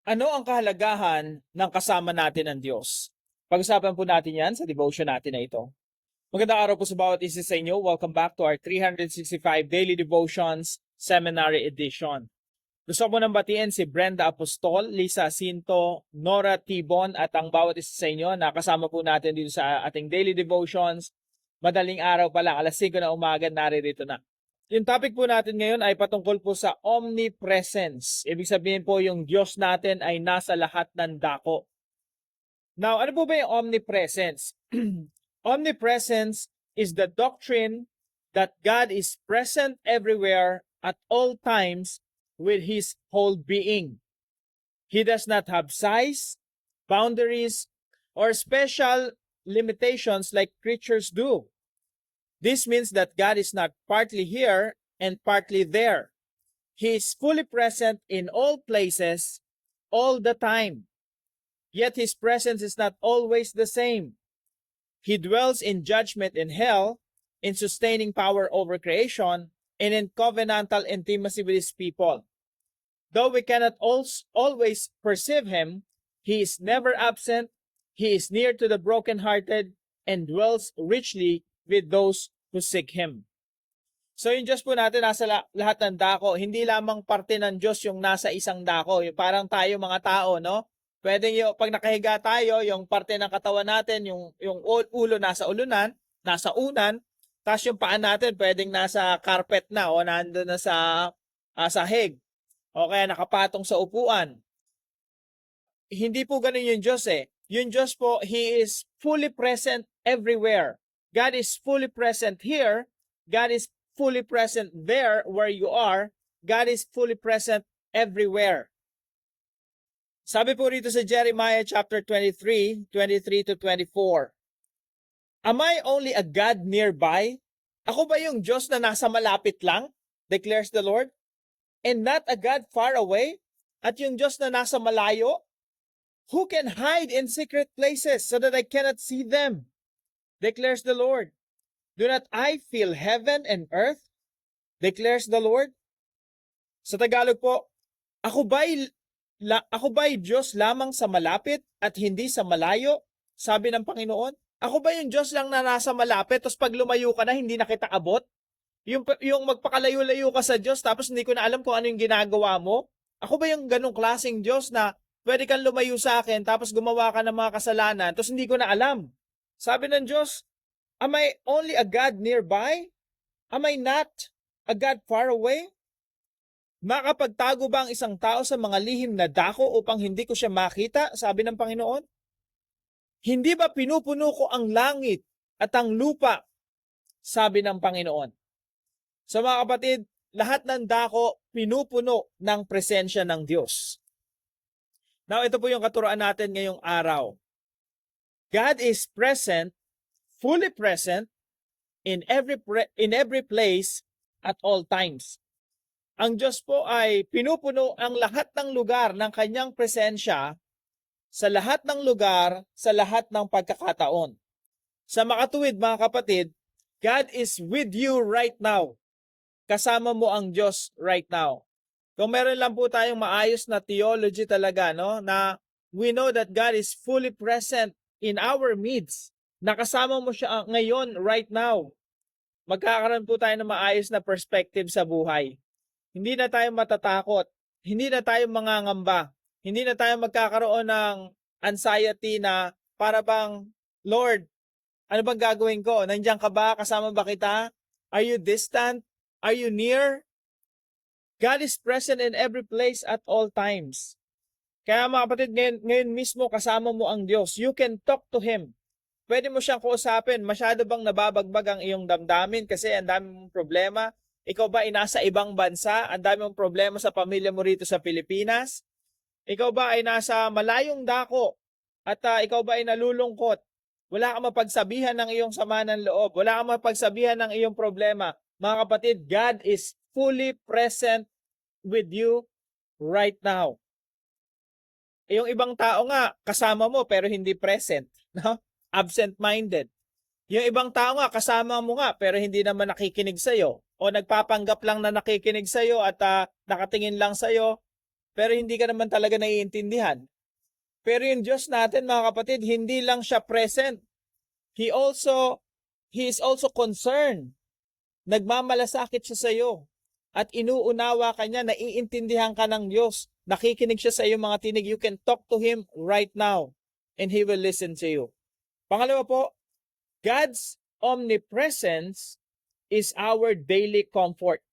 Ano ang kahalagahan ng kasama natin ang Diyos? Pag-usapan po natin yan sa devotion natin na ito. Magandang araw po sa bawat isa sa inyo. Welcome back to our 365 Daily Devotions Seminary Edition. Gusto ko nang batiin si Brenda Apostol, Lisa Cinto, Nora Tibon at ang bawat isa sa inyo na kasama po natin dito sa ating Daily Devotions. Madaling araw pa lang, alas 5 na umaga, naririto na. Yung topic po natin ngayon ay patungkol po sa omnipresence. Ibig sabihin po yung Diyos natin ay nasa lahat ng dako. Now, ano po ba yung omnipresence? Omnipresence is the doctrine that God is present everywhere at all times with His whole being. He does not have size, boundaries, or special limitations like creatures do. This means that God is not partly here and partly there. He is fully present in all places, all the time. Yet His presence is not always the same. He dwells in judgment in hell, in sustaining power over creation, and in covenantal intimacy with His people. Though we cannot always perceive Him, He is never absent, He is near to the brokenhearted, and dwells richly with those who seek Him. So yung Diyos po natin nasa lahat ng dako, hindi lamang parte ng Diyos yung nasa isang dako. Yung parang tayo mga tao, no? Pwede yung, pag nakahiga tayo, yung parte ng katawan natin, yung ulo nasa ulunan, nasa unan, tapos yung paan natin pwedeng nasa carpet na o nandun na sa sahig. O kaya nakapatong sa upuan. Hindi po ganun yung Diyos eh. Yung Diyos po, He is fully present everywhere. God is fully present here. God is fully present there where you are. God is fully present everywhere. Sabi po rito sa Jeremiah chapter 23, 23 to 24. Am I only a God nearby? Ako ba yung Diyos na nasa malapit lang? Declares the Lord. And not a God far away? At yung Diyos na nasa malayo? Who can hide in secret places so that I cannot see them? Declares the Lord. Do not I feel heaven and earth? Declares the Lord. Sa Tagalog po, ako ba'y Diyos lamang sa malapit at hindi sa malayo? Sabi ng Panginoon. Ako ba yung Diyos lang na nasa malapit tapos pag lumayo ka na hindi na kita abot? Yung magpakalayo-layo ka sa Diyos tapos hindi ko na alam kung ano yung ginagawa mo? Ako ba yung ganong klaseng Diyos na pwede kang lumayo sa akin tapos gumawa ka ng mga kasalanan tapos hindi ko na alam? Sabi ng Diyos, am I only a God nearby? Am I not a God far away? Makapagtago ba ang isang tao sa mga lihim na dako upang hindi ko siya makita? Sabi ng Panginoon. Hindi ba pinupuno ko ang langit at ang lupa? Sabi ng Panginoon. So mga kapatid, lahat ng dako pinupuno ng presensya ng Diyos. Now ito po yung katuroan natin ngayong araw. God is present, fully present in every place at all times. Ang Diyos po ay pinupuno ang lahat ng lugar ng kanyang presensya sa lahat ng lugar, sa lahat ng pagkakataon. Sa makatuwid mga kapatid, God is with you right now. Kasama mo ang Diyos right now. Kung meron lang po tayong maayos na theology talaga, no, na we know that God is fully present in our midst. Nakasama mo siya ngayon, right now. Magkakaroon po tayo ng maayos na perspective sa buhay. Hindi na tayo matatakot. Hindi na tayo mangangamba. Hindi na tayo magkakaroon ng anxiety na para bang, Lord, ano bang gagawin ko? Nandiyan ka ba? Kasama ba kita? Are you distant? Are you near? God is present in every place at all times. Kaya mga kapatid, ngayon mismo kasama mo ang Diyos. You can talk to Him. Pwede mo siyang kausapin. Masyado bang nababagbag ang iyong damdamin kasi ang dami mong problema? Ikaw ba ay nasa ibang bansa? Ang dami mong problema sa pamilya mo rito sa Pilipinas? Ikaw ba ay nasa malayong dako? At ikaw ba ay nalulungkot? Wala kang mapagsabihan ng iyong sama ng loob. Wala kang mapagsabihan ng iyong problema. Mga kapatid, God is fully present with you right now. Yung ibang tao nga, kasama mo pero hindi present. No? Absent-minded. Yung ibang tao nga, kasama mo nga pero hindi naman nakikinig sa'yo. O nagpapanggap lang na nakikinig sa'yo at nakatingin lang sa'yo. pero hindi ka naman talaga naiintindihan. Pero yung Diyos natin, mga kapatid, hindi lang siya present. He is also concerned. Nagmamalasakit siya sa iyo. At inuunawa ka niya, naiintindihan ka ng Diyos. Nakikinig siya sa iyo mga tinig. You can talk to Him right now and He will listen to you. Pangalawa po, God's omnipresence is our daily comfort.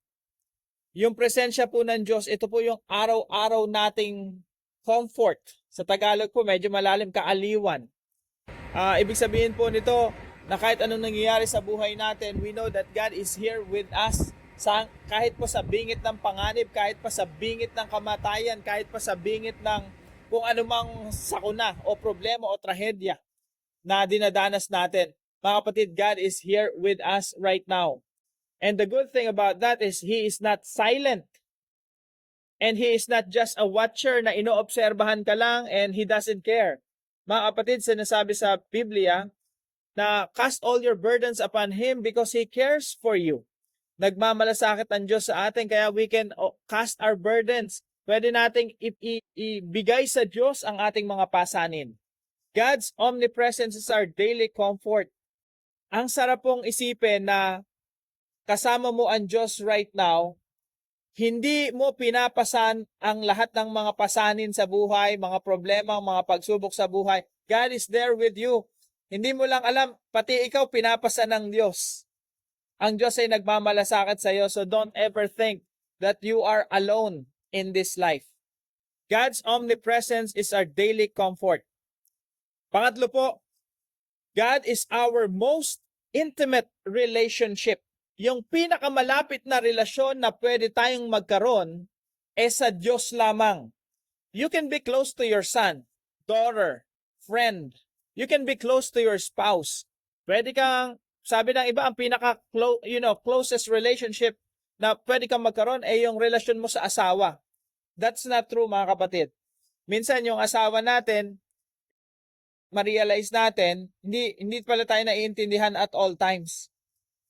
Yung presensya po ng Diyos, ito po yung araw-araw nating comfort. Sa Tagalog po, medyo malalim, kaaliwan. Ibig sabihin po nito na kahit anong nangyayari sa buhay natin, we know that God is here with us. Kahit po sa bingit ng panganib, kahit pa sa bingit ng kamatayan, kahit pa sa bingit ng kung anumang sakuna o problema o trahedya na dinadanas natin. Mga kapatid, God is here with us right now. And the good thing about that is He is not silent. And He is not just a watcher na inoobserbahan ka lang and He doesn't care. Mga kapatid, sinasabi sa Biblia na cast all your burdens upon Him because He cares for you. Nagmamalasakit ang Diyos sa atin kaya we can cast our burdens. Pwede nating ibigay sa Diyos ang ating mga pasanin. God's omnipresence is our daily comfort. Ang sarap pong isipin na kasama mo ang Diyos right now. Hindi mo pinapasan ang lahat ng mga pasanin sa buhay, mga problema, mga pagsubok sa buhay. God is there with you. Hindi mo lang alam, pati ikaw pinapasan ng Diyos. Ang Diyos ay nagmamalasakit sa iyo, so don't ever think that you are alone in this life. God's omnipresence is our daily comfort. Pangatlo po, God is our most intimate relationship. Yung pinakamalapit na relasyon na pwede tayong magkaroon sa Diyos lamang. You can be close to your son, daughter, friend. You can be close to your spouse. Pwede kang, sabi ng iba, ang closest relationship na pwede kang magkaroon ay yung relasyon mo sa asawa. That's not true, mga kapatid. Minsan yung asawa natin, ma-realize natin, hindi pala tayo naiintindihan at all times.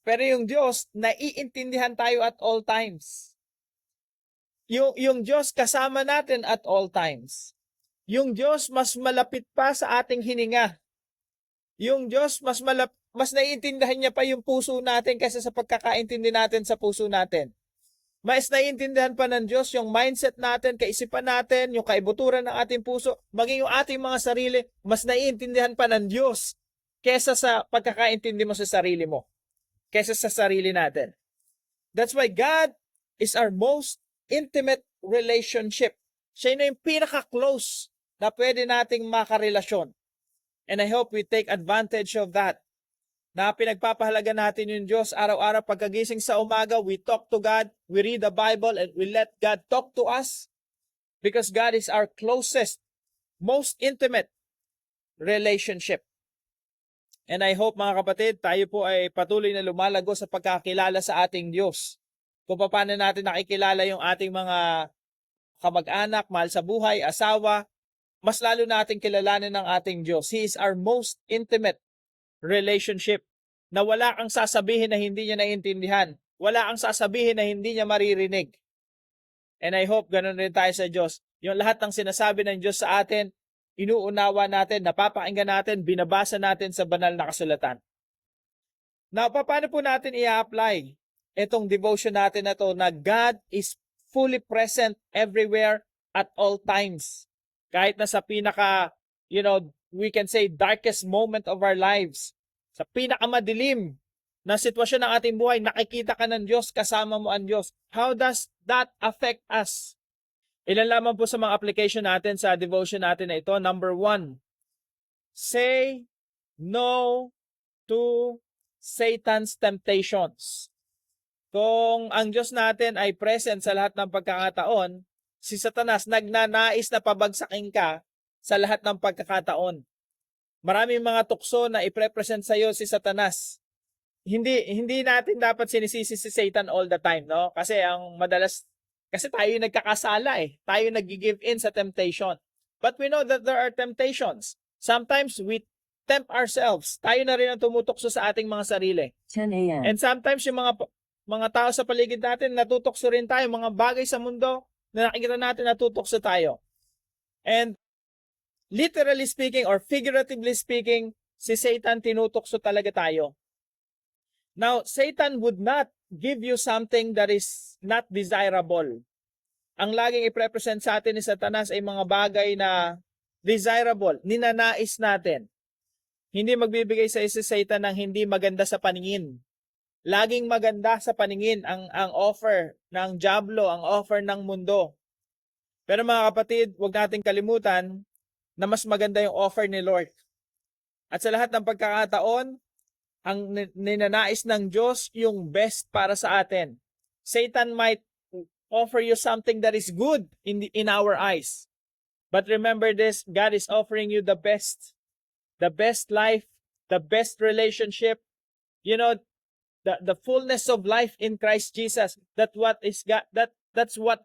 Pero yung Diyos, naiintindihan tayo at all times. Yung Diyos kasama natin at all times. Yung Diyos mas malapit pa sa ating hininga. Yung Diyos mas naiintindihan niya pa yung puso natin kaysa sa pagkakaintindi natin sa puso natin. Mas naiintindihan pa ng Diyos yung mindset natin, kaisipan natin, yung kaibuturan ng ating puso, maging yung ating mga sarili, mas naiintindihan pa ng Diyos kaysa sa pagkakaintindi mo sa sarili mo. Kaysa sa sarili natin. That's why God is our most intimate relationship. Siya na yung pinaka-close na pwede nating makarelasyon. And I hope we take advantage of that. Na pinagpapahalaga natin yung Diyos araw-araw pagkagising sa umaga, we talk to God, we read the Bible, and we let God talk to us. Because God is our closest, most intimate relationship. And I hope, mga kapatid, tayo po ay patuloy na lumalago sa pagkakilala sa ating Diyos. Kung paano natin nakikilala yung ating mga kamag-anak, mahal sa buhay, asawa, mas lalo natin kilalanin ng ating Diyos. He is our most intimate relationship na wala kang sasabihin na hindi niya naiintindihan. Wala kang sasabihin na hindi niya maririnig. And I hope ganun rin tayo sa Diyos. Yung lahat ng sinasabi ng Diyos sa atin, inuunawa natin, napapakinggan natin, binabasa natin sa banal na kasulatan. Now, paano po natin i-apply itong devotion natin na to na God is fully present everywhere at all times. Kahit na sa pinaka, we can say darkest moment of our lives, sa pinakamadilim na sitwasyon ng ating buhay, nakikita ka ng Diyos, kasama mo ang Diyos. How does that affect us? Ilan lamang po sa mga application natin sa devotion natin na ito. Number 1, say no to Satan's temptations. Kung ang Diyos natin ay present sa lahat ng pagkakataon, si Satanas nagnanais na pabagsakin ka sa lahat ng pagkakataon. Maraming mga tukso na i-present sa iyo si Satanas. Hindi natin dapat sinisisi si Satan all the time, no? Kasi tayo yung nagkakasala Tayo nag-give in sa temptation. But we know that there are temptations. Sometimes we tempt ourselves. Tayo na rin ang tumutukso sa ating mga sarili. 10 a.m. And sometimes yung mga tao sa paligid natin, natutokso rin tayo, mga bagay sa mundo, na nakikita natin na tutukso tayo. And literally speaking or figuratively speaking, si Satan tinutukso talaga tayo. Now, Satan would not give you something that is not desirable. Ang laging i-represent sa atin ni Satanas ay mga bagay na desirable, ninanais natin. Hindi magbibigay sa si Satan ng hindi maganda sa paningin. Laging maganda sa paningin ang offer ng diablo, ang offer ng mundo. Pero mga kapatid, huwag nating kalimutan na mas maganda yung offer ni Lord. At sa lahat ng pagkakataon, ang ninanais ng Diyos yung best para sa atin. Satan might offer you something that is good in our eyes. But remember this, God is offering you the best life, the best relationship, you know, the fullness of life in Christ Jesus. That's what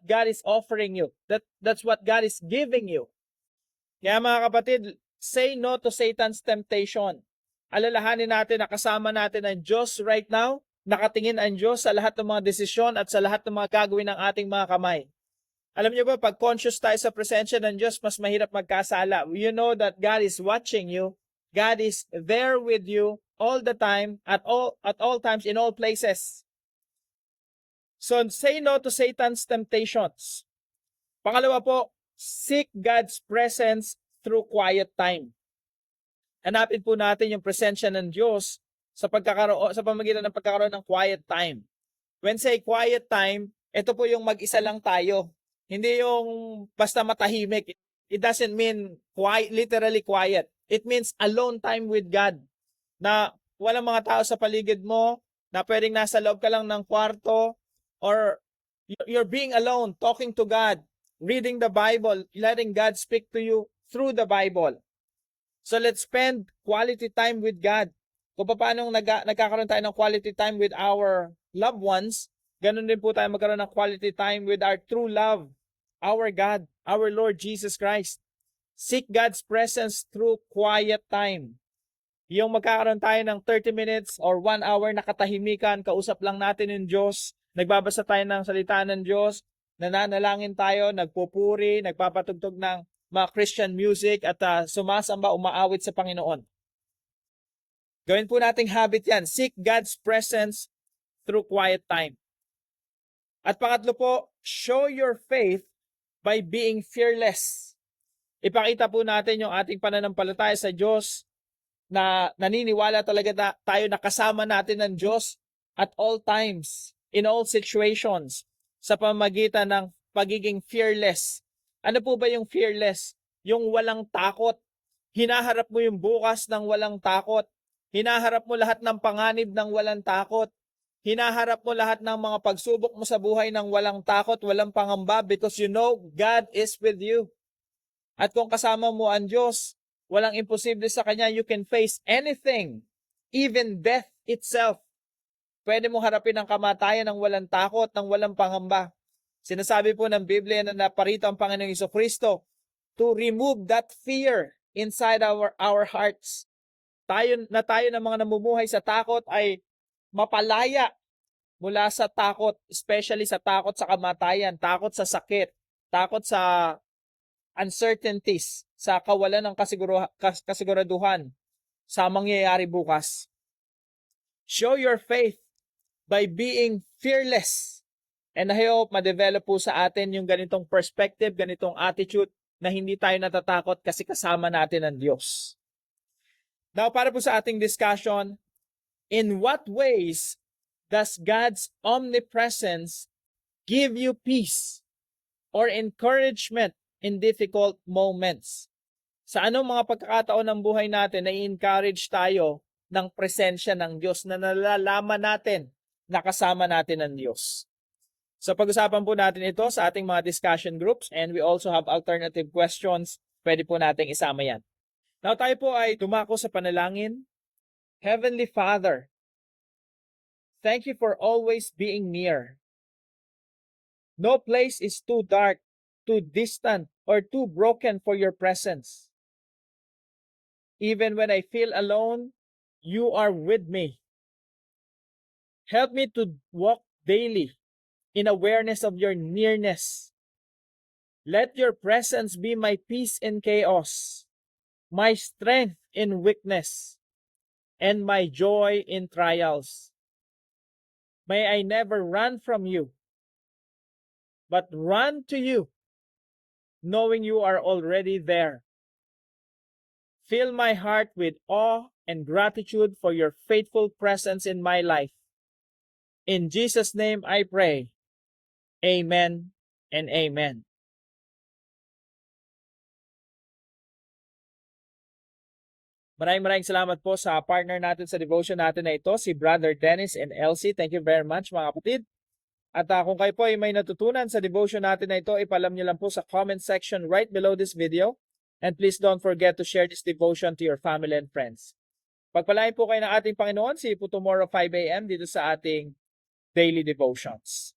God is offering you. That's what God is giving you. Kaya mga kapatid, say no to Satan's temptation. Alalahanin natin na kasama natin ang Diyos right now. Nakatingin ang Diyos sa lahat ng mga desisyon at sa lahat ng mga gagawin ng ating mga kamay. Alam niyo ba, pag conscious tayo sa presensya ng Diyos, mas mahirap magkasala. You know that God is watching you. God is there with you all the time, at all times, in all places. So, say no to Satan's temptations. Pangalawa po, seek God's presence through quiet time. Hanapin po natin yung presensya ng Diyos sa pamamagitan ng pagkakaroon ng quiet time. When say quiet time, ito po yung mag-isa lang tayo. Hindi yung basta matahimik. It doesn't mean quiet, literally quiet. It means alone time with God. Na walang mga tao sa paligid mo, na pwedeng nasa loob ka lang ng kwarto, or you're being alone, talking to God, reading the Bible, letting God speak to you through the Bible. So let's spend quality time with God. Kung paano nagkakaroon tayo ng quality time with our loved ones, ganun din po tayo magkaroon ng quality time with our true love, our God, our Lord Jesus Christ. Seek God's presence through quiet time. Yung magkakaroon tayo ng 30 minutes or 1 hour na katahimikan, kausap lang natin yung Diyos, nagbabasa tayo ng salita ng Diyos, nananalangin tayo, nagpupuri, nagpapatugtog ng mga Christian music at sumasamba, umaawit sa Panginoon. Gawin po nating habit yan. Seek God's presence through quiet time. At pangatlo po, show your faith by being fearless. Ipakita po natin yung ating pananampalataya sa Diyos na naniniwala talaga tayo na kasama natin ng Diyos at all times, in all situations, sa pamamagitan ng pagiging fearless. Ano po ba yung fearless? Yung walang takot. Hinaharap mo yung bukas ng walang takot. Hinaharap mo lahat ng panganib ng walang takot. Hinaharap mo lahat ng mga pagsubok mo sa buhay ng walang takot, walang pangamba, because you know God is with you. At kung kasama mo ang Diyos, walang imposible sa Kanya. You can face anything, even death itself. Pwede mo harapin ang kamatayan ng walang takot, ng walang pangamba. Sinasabi po ng Biblia na naparito ang Panginoong Jesucristo to remove that fear inside our hearts. Tayo ng mga namumuhay sa takot ay mapalaya mula sa takot, especially sa takot sa kamatayan, takot sa sakit, takot sa uncertainties, sa kawalan ng kasiguraduhan sa mangyayari bukas. Show your faith by being fearless. And I hope ma-develop po sa atin yung ganitong perspective, ganitong attitude na hindi tayo natatakot kasi kasama natin ang Diyos. Now, para po sa ating discussion, in what ways does God's omnipresence give you peace or encouragement in difficult moments? Sa anong mga pagkakataon ng buhay natin na i-encourage tayo ng presensya ng Diyos, na nalalaman natin na kasama natin ang Diyos? So pag-usapan po natin ito sa ating mga discussion groups, and we also have alternative questions. Pwede po nating isama yan. Now tayo po ay dumako sa panalangin. Heavenly Father, thank you for always being near. No place is too dark, too distant, or too broken for your presence. Even when I feel alone, you are with me. Help me to walk daily in awareness of your nearness, Let your presence be my peace in chaos, my strength in weakness, and my joy in trials. May I never run from you, but run to you, knowing you are already there. Fill my heart with awe and gratitude for your faithful presence in my life. In Jesus' name I pray. Amen and amen. Maraming salamat po sa partner natin sa devotion natin na ito, si Brother Dennis and Elsie. Thank you very much mga kapatid. At kung kayo po ay may natutunan sa devotion natin na ito, ipalam niyo lang po sa comment section right below this video. And please don't forget to share this devotion to your family and friends. Pagpalain po kayo ng ating Panginoon. See you po tomorrow 5 a.m. dito sa ating Daily Devotions.